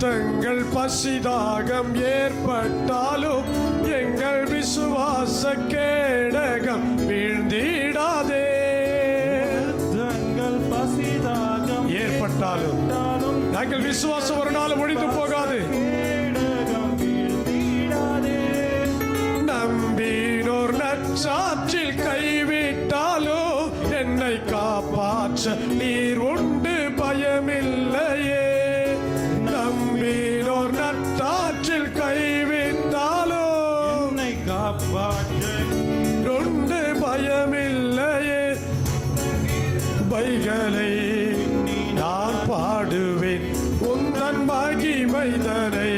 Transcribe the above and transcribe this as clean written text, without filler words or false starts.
யுத்தங்கள் பசிதாகம் ஏற்பட்டாலும் எங்கள் விசுவாச கேடகம் வீழ்ந்திடாதே. யுத்தங்கள் பசிதாகம் ஏற்பட்டாலும் எங்கள் விசுவாசம் ஒரு நாள் முடிந்து போகாது. நம்பினோர் நற்சாற்றில் கைவிட்டாலோ என்னை காப்பாற்ற நீர் உண்டு பயமில்லையே. நம்பினோர் நற்சாற்றில் கைவிட்டாலோ என்னை காப்பாற்ற உண்டு பயமில்லையே. பைகளை நான் பாடுவேன் உந்தன் மகிமைதனை.